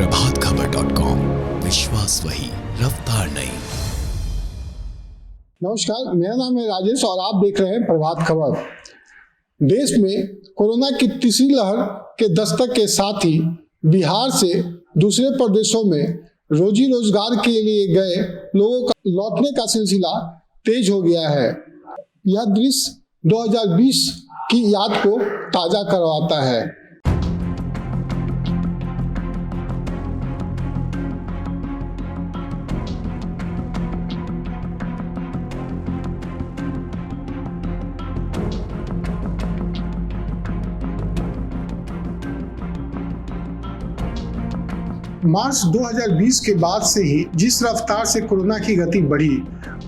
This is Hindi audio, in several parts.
प्रभातखबर.com, विश्वास वही, रफ्तार नहीं। नमस्कार, मेरा नाम है राजेश और आप देख रहे हैं प्रभात खबर। देश में कोरोना की तीसरी लहर के दस्तक के साथ ही बिहार से दूसरे प्रदेशों में रोजी रोजगार के लिए गए लोगों का लौटने का सिलसिला तेज हो गया है। यह दृश्य 2020 की याद को ताजा करवाता है। मार्च 2020 के बाद से ही जिस रफ्तार से कोरोना की गति बढ़ी,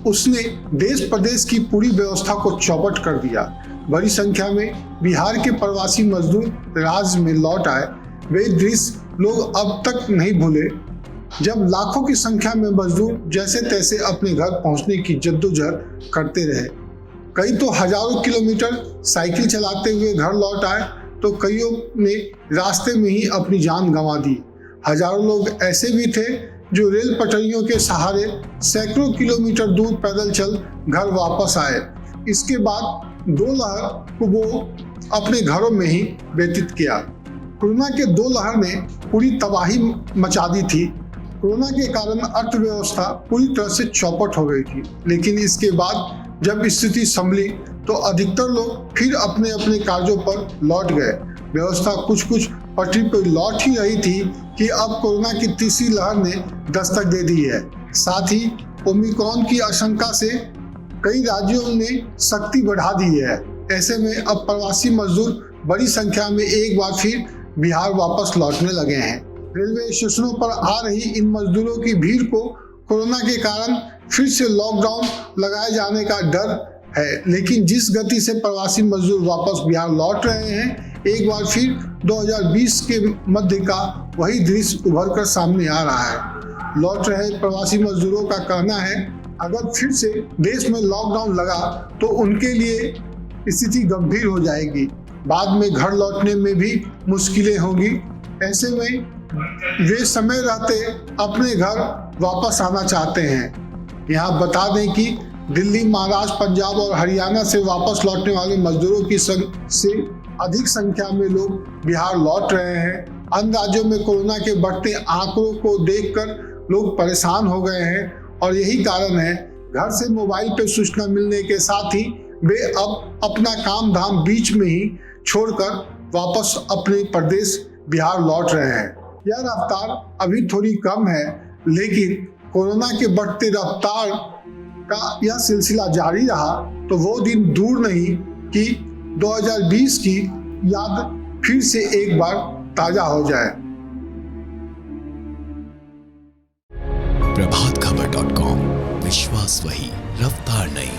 उसने देश प्रदेश की पूरी व्यवस्था को चौपट कर दिया। बड़ी संख्या में बिहार के प्रवासी मजदूर राज्य में लौट आए। वे दृश्य लोग अब तक नहीं भूले, जब लाखों की संख्या में मजदूर जैसे तैसे अपने घर पहुंचने की जद्दोजहद करते रहे। कई तो हजारों किलोमीटर साइकिल चलाते हुए घर लौट आए, तो कईयों ने रास्ते में ही अपनी जान गंवा दी। हजारों लोग ऐसे भी थे जो रेल पटरियों के सहारे सैकड़ों किलोमीटर दूर पैदल चल घर वापस आए। इसके बाद दो लहर को वो अपने घरों में ही व्यतीत किया। कोरोना के दो लहर ने पूरी तबाही मचा दी थी। कोरोना के कारण अर्थव्यवस्था पूरी तरह से चौपट हो गई थी, लेकिन इसके बाद जब स्थिति संभली तो अधिकतर लोग फिर अपने अपने कार्यों पर लौट गए। व्यवस्था कुछ पटरी पर लौट ही रही थी कि अब कोरोना की तीसरी लहर ने दस्तक दे दी है। साथ ही ओमिक्रॉन की आशंका से कई राज्यों ने सख्ती बढ़ा दी है। ऐसे में अब प्रवासी मजदूर बड़ी संख्या में एक बार फिर बिहार वापस लौटने लगे हैं। रेलवे स्टेशनों पर आ रही इन मजदूरों की भीड़ को कोरोना के कारण फिर से लॉकडाउन लगाए जाने का डर है, लेकिन जिस गति से प्रवासी मजदूर वापस बिहार लौट रहे हैं, एक बार फिर 2020 के मध्य का वही दृश्य उभर कर सामने आ रहा है। लौट रहे प्रवासी मजदूरों का कहना है, अगर फिर से देश में लॉकडाउन लगा तो उनके लिए स्थिति गंभीर हो जाएगी। बाद में घर लौटने में भी मुश्किलें होंगी। ऐसे में वे समय रहते अपने घर वापस आना चाहते हैं। यहाँ बता दें कि दिल्ली, महाराष्ट्र, पंजाब और हरियाणा से वापस लौटने वाले मजदूरों की से अधिक संख्या में लोग बिहार लौट रहे हैं। अन्य राज्यों में कोरोना के बढ़ते आंकड़ों को देखकर लोग परेशान हो गए हैं और यही कारण है घर से मोबाइल पर सूचना मिलने के साथ ही वे अब अपना काम धाम बीच में ही छोड़कर वापस अपने प्रदेश बिहार लौट रहे हैं। यह रफ्तार अभी थोड़ी कम है, लेकिन कोरोना के बढ़ते रफ्तार का यह सिलसिला जारी रहा तो वो दिन दूर नहीं कि 2020 की याद फिर से एक बार ताजा हो जाए। प्रभातखबर.com, विश्वास वही, रफ्तार नहीं।